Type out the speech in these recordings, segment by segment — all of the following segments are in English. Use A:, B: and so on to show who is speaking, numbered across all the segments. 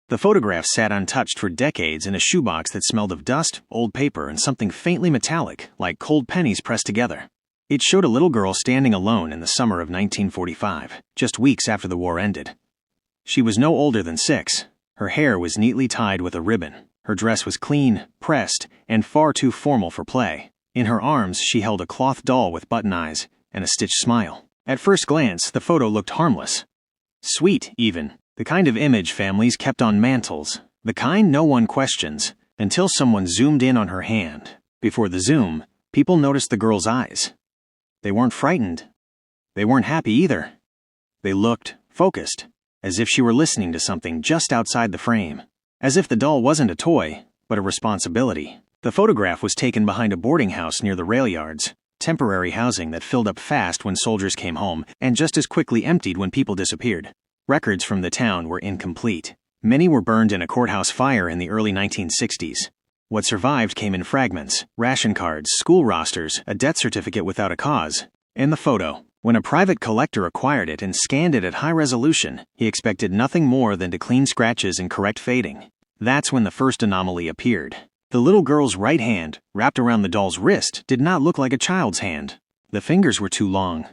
A: The photograph sat untouched for decades in a shoebox that smelled of dust, old paper, and something faintly metallic, like cold pennies pressed together. It showed a little girl standing alone in the summer of 1945, just weeks after the war ended. She was no older than 6. Her hair was neatly tied with a ribbon. Her dress was clean, pressed, and far too formal for play. In her arms, she held a cloth doll with button eyes and a stitched smile. At first glance, the photo looked harmless. Sweet, even. The kind of image families kept on mantles. The kind no one questions, until someone zoomed in on her hand. Before the zoom, people noticed the girl's eyes. They weren't frightened. They weren't happy either. They looked focused, as if she were listening to something just outside the frame. As if the doll wasn't a toy, but a responsibility. The photograph was taken behind a boarding house near the rail yards, temporary housing that filled up fast when soldiers came home and just as quickly emptied when people disappeared. Records from the town were incomplete. Many were burned in a courthouse fire in the early 1960s. What survived came in fragments, ration cards, school rosters, a death certificate without a cause, and the photo. When a private collector acquired it and scanned it at high resolution, he expected nothing more than to clean scratches and correct fading. That's when the first anomaly appeared. The little girl's right hand, wrapped around the doll's wrist, did not look like a child's hand. The fingers were too long.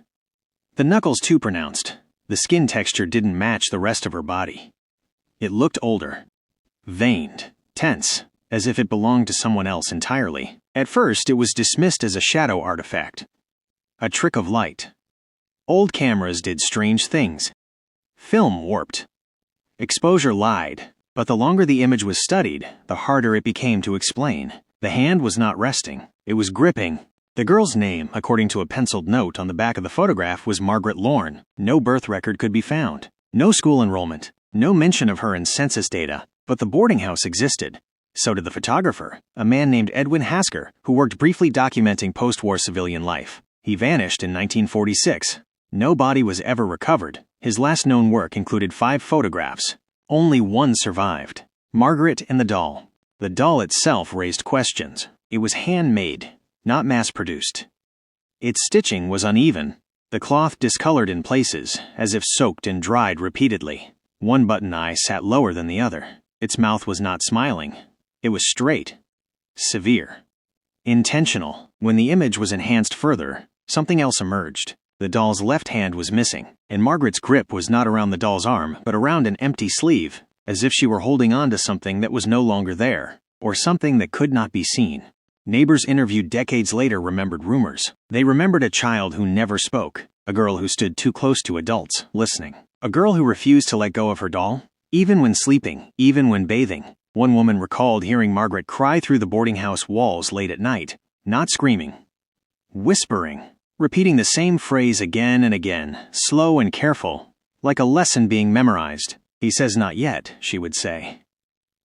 A: The knuckles too pronounced. The skin texture didn't match the rest of her body. It looked older. Veined. Tense. As if it belonged to someone else entirely. At first, it was dismissed as a shadow artifact. A trick of light. Old cameras did strange things. Film warped. Exposure lied. But the longer the image was studied, the harder it became to explain. The hand was not resting. It was gripping. The girl's name, according to a penciled note on the back of the photograph, was Margaret Lorne. No birth record could be found. No school enrollment. No mention of her in census data. But the boarding house existed. So did the photographer, a man named Edwin Hasker, who worked briefly documenting post-war civilian life. He vanished in 1946. No body was ever recovered. His last known work included 5 photographs. Only one survived. Margaret and the doll. The doll itself raised questions. It was handmade, not mass-produced. Its stitching was uneven. The cloth discolored in places, as if soaked and dried repeatedly. One button eye sat lower than the other. Its mouth was not smiling. It was straight. Severe. Intentional. When the image was enhanced further, something else emerged. The doll's left hand was missing, and Margaret's grip was not around the doll's arm, but around an empty sleeve, as if she were holding on to something that was no longer there, or something that could not be seen. Neighbors interviewed decades later remembered rumors. They remembered a child who never spoke, a girl who stood too close to adults, listening, a girl who refused to let go of her doll, even when sleeping, even when bathing. One woman recalled hearing Margaret cry through the boarding house walls late at night, not screaming, whispering, repeating the same phrase again and again, slow and careful, like a lesson being memorized. "He says not yet," she would say.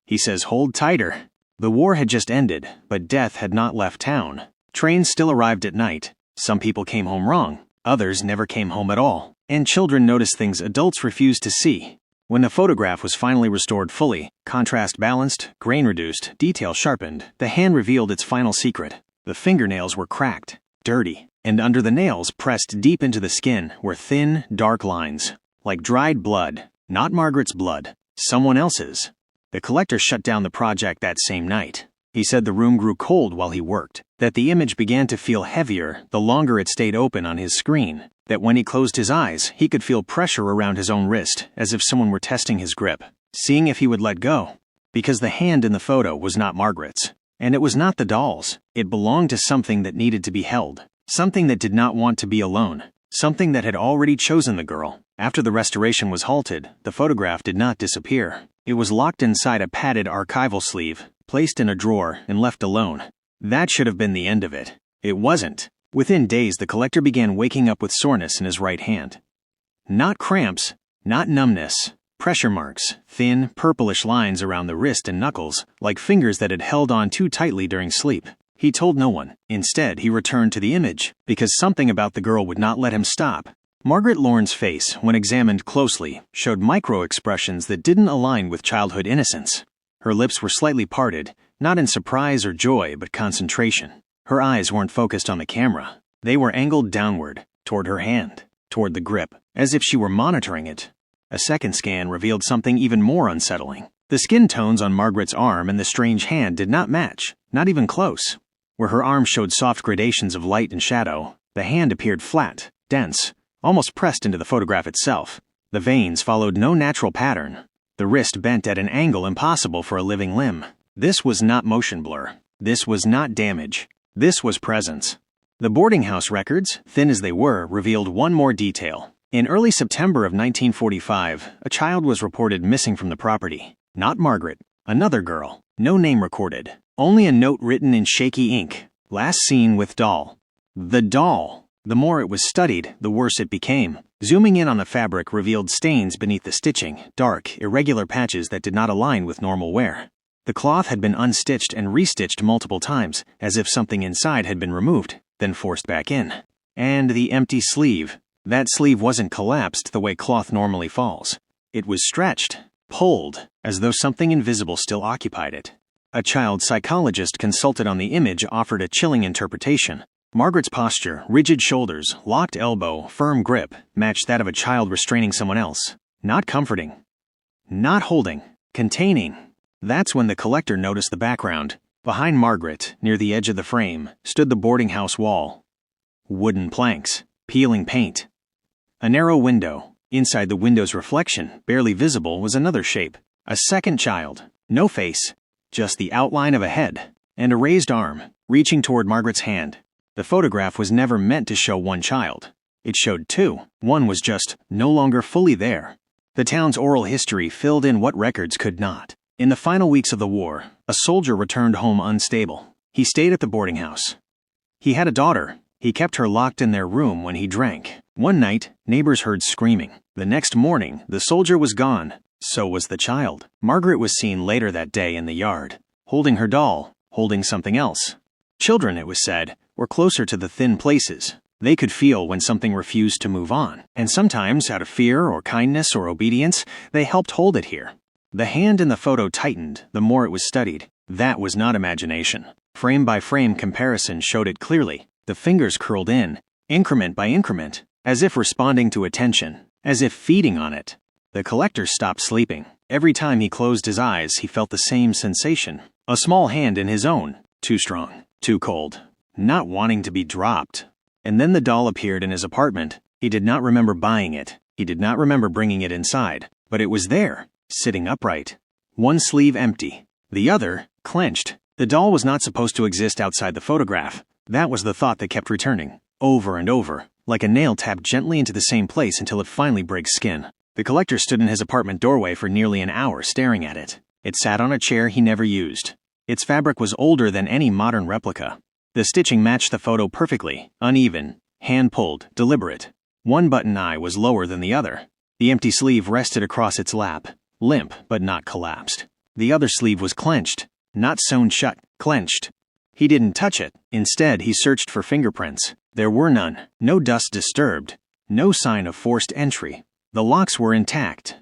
A: "He says hold tighter." The war had just ended, but death had not left town. Trains still arrived at night. Some people came home wrong. Others never came home at all. And children noticed things adults refused to see. When the photograph was finally restored fully, contrast balanced, grain reduced, detail sharpened, the hand revealed its final secret. The fingernails were cracked, dirty, and under the nails, pressed deep into the skin, were thin, dark lines, like dried blood. Not Margaret's blood, someone else's. The collector shut down the project that same night. He said the room grew cold while he worked, that the image began to feel heavier the longer it stayed open on his screen, that when he closed his eyes, he could feel pressure around his own wrist, as if someone were testing his grip, seeing if he would let go. Because the hand in the photo was not Margaret's, and it was not the doll's. It belonged to something that needed to be held, something that did not want to be alone, something that had already chosen the girl. After the restoration was halted, the photograph did not disappear. It was locked inside a padded archival sleeve, placed in a drawer, and left alone. That should have been the end of it. It wasn't. Within days, the collector began waking up with soreness in his right hand. Not cramps, not numbness, pressure marks, thin, purplish lines around the wrist and knuckles, like fingers that had held on too tightly during sleep. He told no one. Instead, he returned to the image, because something about the girl would not let him stop. Margaret Lorne's face, when examined closely, showed micro-expressions that didn't align with childhood innocence. Her lips were slightly parted, not in surprise or joy, but concentration. Her eyes weren't focused on the camera. They were angled downward, toward her hand, toward the grip, as if she were monitoring it. A second scan revealed something even more unsettling. The skin tones on Margaret's arm and the strange hand did not match, not even close. Where her arm showed soft gradations of light and shadow, the hand appeared flat, dense, almost pressed into the photograph itself. The veins followed no natural pattern. The wrist bent at an angle impossible for a living limb. This was not motion blur. This was not damage. This was presence. The boarding house records, thin as they were, revealed one more detail. In early September of 1945, a child was reported missing from the property. Not Margaret, another girl. No name recorded. Only a note written in shaky ink. Last seen with doll. The doll. The more it was studied, the worse it became. Zooming in on the fabric revealed stains beneath the stitching, dark, irregular patches that did not align with normal wear. The cloth had been unstitched and restitched multiple times, as if something inside had been removed, then forced back in. And the empty sleeve. That sleeve wasn't collapsed the way cloth normally falls. It was stretched, pulled, as though something invisible still occupied it. A child psychologist consulted on the image offered a chilling interpretation. Margaret's posture, rigid shoulders, locked elbow, firm grip, matched that of a child restraining someone else. Not comforting. Not holding. Containing. That's when the collector noticed the background. Behind Margaret, near the edge of the frame, stood the boarding house wall. Wooden planks. Peeling paint. A narrow window. Inside the window's reflection, barely visible, was another shape. A second child. No face. Just the outline of a head. And a raised arm, reaching toward Margaret's hand. The photograph was never meant to show one child. It showed two. One was just no longer fully there. The town's oral history filled in what records could not. In the final weeks of the war, a soldier returned home unstable. He stayed at the boarding house. He had a daughter. He kept her locked in their room when he drank. One night, neighbors heard screaming. The next morning, the soldier was gone. So was the child. Margaret was seen later that day in the yard, holding her doll, holding something else. Children, it was said, were closer to the thin places. They could feel when something refused to move on, and sometimes, out of fear or kindness or obedience, they helped hold it here. The hand in the photo tightened the more it was studied. That was not imagination. Frame-by-frame comparison showed it clearly. The fingers curled in, increment by increment, as if responding to attention, as if feeding on it. The collector stopped sleeping. Every time he closed his eyes, he felt the same sensation. A small hand in his own. Too strong. Too cold. Not wanting to be dropped. And then the doll appeared in his apartment. He did not remember buying it. He did not remember bringing it inside. But it was there, sitting upright. One sleeve empty. The other, clenched. The doll was not supposed to exist outside the photograph. That was the thought that kept returning, over and over, like a nail tapped gently into the same place until it finally breaks skin. The collector stood in his apartment doorway for nearly an hour staring at it. It sat on a chair he never used. Its fabric was older than any modern replica. The stitching matched the photo perfectly, uneven, hand-pulled, deliberate. One button eye was lower than the other. The empty sleeve rested across its lap, limp but not collapsed. The other sleeve was clenched, not sewn shut, clenched. He didn't touch it. Instead, he searched for fingerprints. There were none. No dust disturbed. No sign of forced entry. The locks were intact.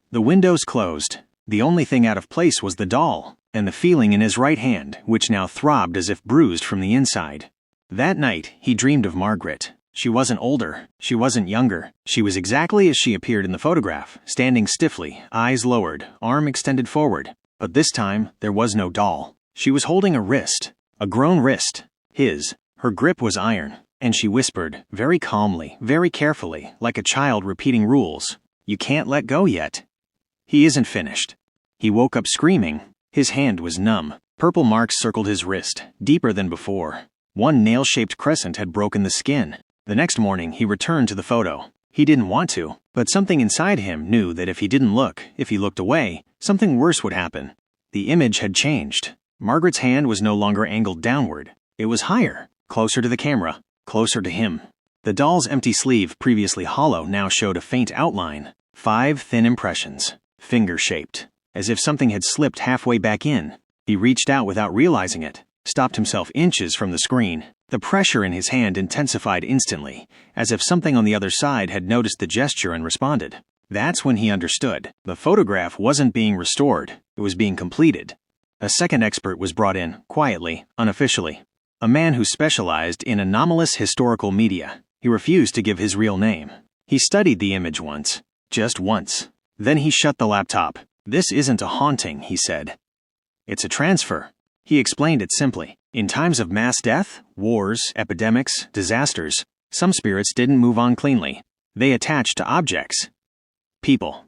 A: The windows closed. The only thing out of place was the doll, and the feeling in his right hand, which now throbbed as if bruised from the inside. That night, he dreamed of Margaret. She wasn't older. She wasn't younger. She was exactly as she appeared in the photograph, standing stiffly, eyes lowered, arm extended forward. But this time, there was no doll. She was holding a wrist. A grown wrist. His. Her grip was iron. And she whispered, very calmly, very carefully, like a child repeating rules. You can't let go yet. He isn't finished. He woke up screaming. His hand was numb. Purple marks circled his wrist, deeper than before. One nail-shaped crescent had broken the skin. The next morning, he returned to the photo. He didn't want to, but something inside him knew that if he didn't look, if he looked away, something worse would happen. The image had changed. Margaret's hand was no longer angled downward. It was higher, closer to the camera, closer to him. The doll's empty sleeve, previously hollow, now showed a faint outline. 5 thin impressions, finger-shaped, as if something had slipped halfway back in. He reached out without realizing it, stopped himself inches from the screen. The pressure in his hand intensified instantly, as if something on the other side had noticed the gesture and responded. That's when he understood. The photograph wasn't being restored. It was being completed. A second expert was brought in, quietly, unofficially. A man who specialized in anomalous historical media. He refused to give his real name. He studied the image once. Just once. Then he shut the laptop. "This isn't a haunting," he said. "It's a transfer." He explained it simply. In times of mass death, wars, epidemics, disasters, some spirits didn't move on cleanly. They attached to objects. People.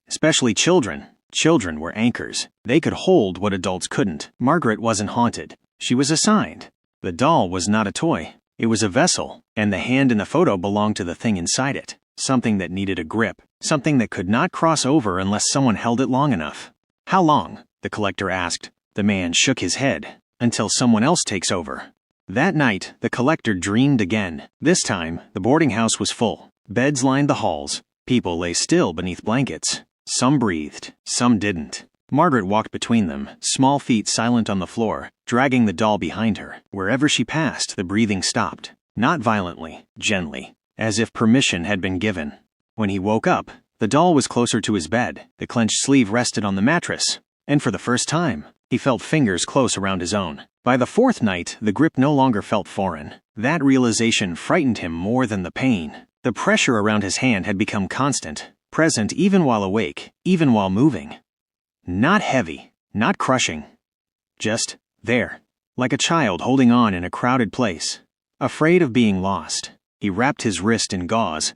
A: Especially children. Children were anchors. They could hold what adults couldn't. Margaret wasn't haunted. She was assigned. The doll was not a toy. It was a vessel, and the hand in the photo belonged to the thing inside it. Something that needed a grip. Something that could not cross over unless someone held it long enough. "How long?" the collector asked. The man shook his head. "Until someone else takes over." That night, the collector dreamed again. This time, the boarding house was full. Beds lined the halls. People lay still beneath blankets. Some breathed, some didn't. Margaret walked between them, small feet silent on the floor, dragging the doll behind her. Wherever she passed, the breathing stopped. Not violently, gently, as if permission had been given. When he woke up, the doll was closer to his bed. The clenched sleeve rested on the mattress. And for the first time, he felt fingers close around his own. By the fourth night, the grip no longer felt foreign. That realization frightened him more than the pain. The pressure around his hand had become constant, present even while awake, even while moving. Not heavy, not crushing. Just there, like a child holding on in a crowded place, afraid of being lost. He wrapped his wrist in gauze.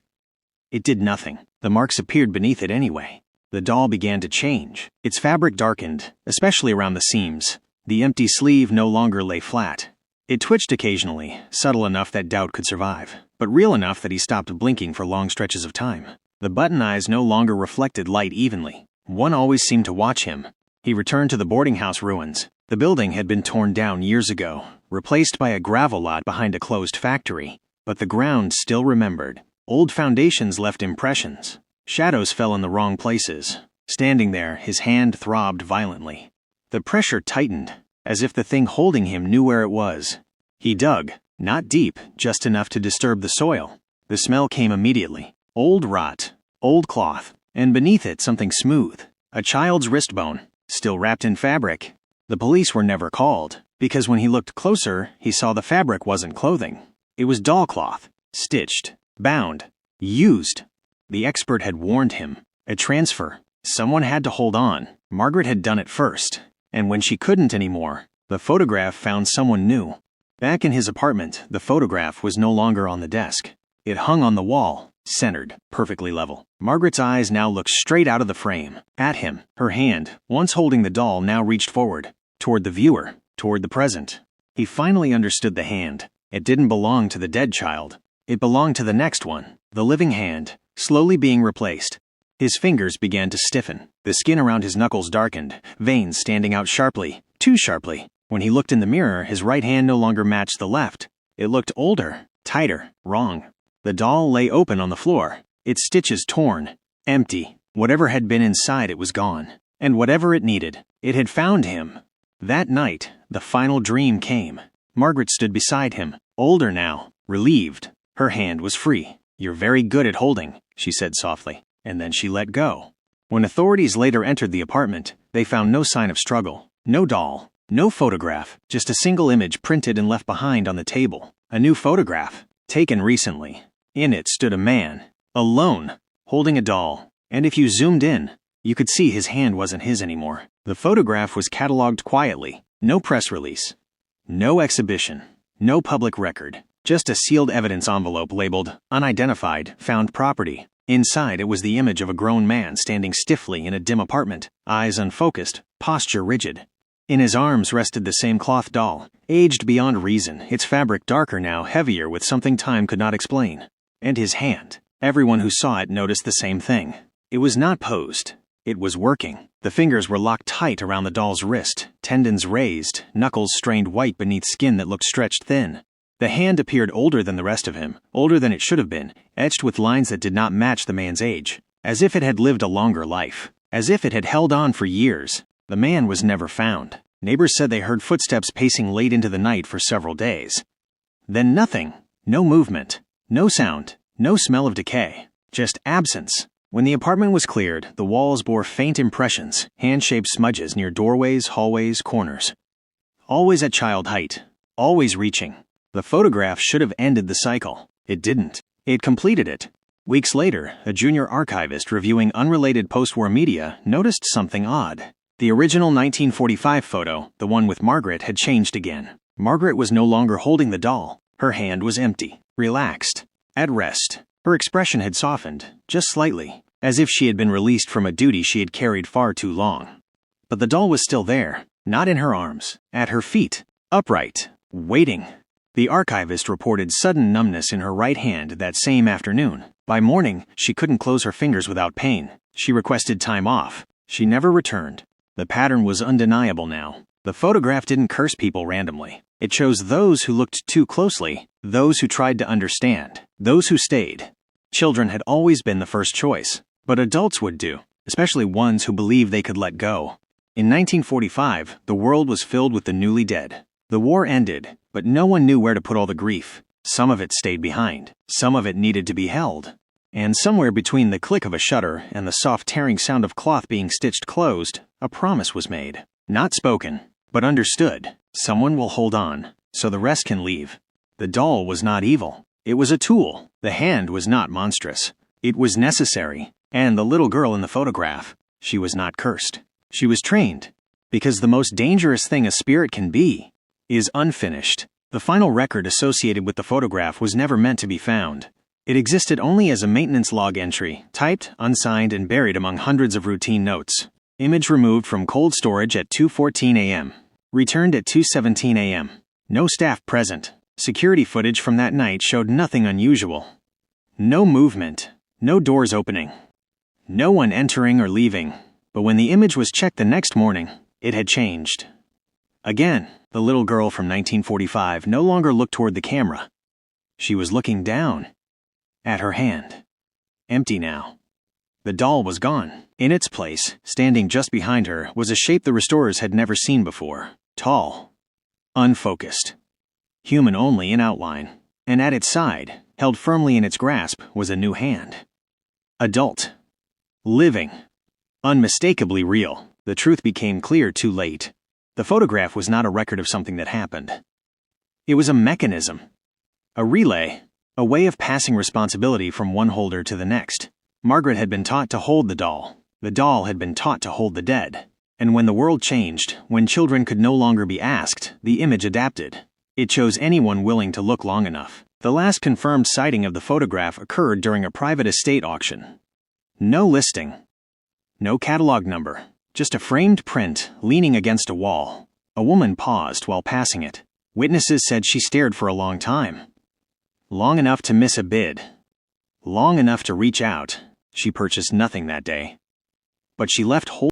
A: It did nothing. The marks appeared beneath it anyway. The doll began to change. Its fabric darkened, especially around the seams. The empty sleeve no longer lay flat. It twitched occasionally, subtle enough that doubt could survive, but real enough that he stopped blinking for long stretches of time. The button eyes no longer reflected light evenly. One always seemed to watch him. He returned to the boarding house ruins. The building had been torn down years ago, replaced by a gravel lot behind a closed factory. But the ground still remembered. Old foundations left impressions. Shadows fell in the wrong places. Standing there, his hand throbbed violently. The pressure tightened, as if the thing holding him knew where it was. He dug, not deep, just enough to disturb the soil. The smell came immediately. Old rot, old cloth, and beneath it something smooth. A child's wrist bone, still wrapped in fabric. The police were never called, because when he looked closer, he saw the fabric wasn't clothing. It was doll cloth, stitched, bound, used. The expert had warned him. A transfer. Someone had to hold on. Margaret had done it first. And when she couldn't anymore, the photograph found someone new. Back in his apartment, the photograph was no longer on the desk. It hung on the wall, centered, perfectly level. Margaret's eyes now looked straight out of the frame, at him. Her hand, once holding the doll, now reached forward, toward the viewer, toward the present. He finally understood the hand. It didn't belong to the dead child. It belonged to the next one, the living hand, slowly being replaced. His fingers began to stiffen. The skin around his knuckles darkened, veins standing out sharply, too sharply. When he looked in the mirror, his right hand no longer matched the left. It looked older, tighter, wrong. The doll lay open on the floor, its stitches torn, empty. Whatever had been inside it was gone. And whatever it needed, it had found him. That night, the final dream came. Margaret stood beside him, older now, relieved. Her hand was free. "You're very good at holding," she said softly, and then she let go. When authorities later entered the apartment, they found no sign of struggle. No doll, no photograph, just a single image printed and left behind on the table. A new photograph, taken recently. In it stood a man, alone, holding a doll. And if you zoomed in, you could see his hand wasn't his anymore. The photograph was cataloged quietly. No press release. No exhibition. No public record. Just a sealed evidence envelope labeled, "Unidentified, found property." Inside it was the image of a grown man standing stiffly in a dim apartment, eyes unfocused, posture rigid. In his arms rested the same cloth doll, aged beyond reason, its fabric darker now, heavier with something time could not explain. And his hand. Everyone who saw it noticed the same thing. It was not posed. It was working. The fingers were locked tight around the doll's wrist, tendons raised, knuckles strained white beneath skin that looked stretched thin. The hand appeared older than the rest of him, older than it should have been, etched with lines that did not match the man's age, as if it had lived a longer life, as if it had held on for years. The man was never found. Neighbors said they heard footsteps pacing late into the night for several days. Then nothing. No movement. No sound. No smell of decay. Just absence. When the apartment was cleared, the walls bore faint impressions, hand-shaped smudges near doorways, hallways, corners. Always at child height. Always reaching. The photograph should have ended the cycle. It didn't. It completed it. Weeks later, a junior archivist reviewing unrelated post-war media noticed something odd. The original 1945 photo, the one with Margaret, had changed again. Margaret was no longer holding the doll. Her hand was empty, relaxed, at rest. Her expression had softened, just slightly, as if she had been released from a duty she had carried far too long. But the doll was still there, not in her arms, at her feet, upright, waiting. The archivist reported sudden numbness in her right hand that same afternoon. By morning, she couldn't close her fingers without pain. She requested time off. She never returned. The pattern was undeniable now. The photograph didn't curse people randomly. It chose those who looked too closely, those who tried to understand, those who stayed. Children had always been the first choice, but adults would do, especially ones who believed they could let go. In 1945, the world was filled with the newly dead. The war ended, but no one knew where to put all the grief. Some of it stayed behind. Some of it needed to be held. And somewhere between the click of a shutter and the soft tearing sound of cloth being stitched closed, a promise was made. Not spoken, but understood. Someone will hold on, so the rest can leave. The doll was not evil. It was a tool. The hand was not monstrous. It was necessary. And the little girl in the photograph, she was not cursed. She was trained. Because the most dangerous thing a spirit can be is unfinished. The final record associated with the photograph was never meant to be found. It existed only as a maintenance log entry, typed, unsigned, and buried among hundreds of routine notes. Image removed from cold storage at 2:14 a.m. Returned at 2:17 a.m. No staff present. Security footage from that night showed nothing unusual. No movement. No doors opening. No one entering or leaving. But when the image was checked the next morning, it had changed. Again, the little girl from 1945 no longer looked toward the camera. She was looking down at her hand. Empty now. The doll was gone. In its place, standing just behind her, was a shape the restorers had never seen before. Tall. Unfocused. Human only in outline. And at its side, held firmly in its grasp, was a new hand. Adult. Living. Unmistakably real. The truth became clear too late. The photograph was not a record of something that happened. It was a mechanism. A relay. A way of passing responsibility from one holder to the next. Margaret had been taught to hold the doll. The doll had been taught to hold the dead. And when the world changed, when children could no longer be asked, the image adapted. It chose anyone willing to look long enough. The last confirmed sighting of the photograph occurred during a private estate auction. No listing. No catalog number. Just a framed print leaning against a wall. A woman paused while passing it. Witnesses said she stared for a long time. Long enough to miss a bid. Long enough to reach out. She purchased nothing that day. But she left whole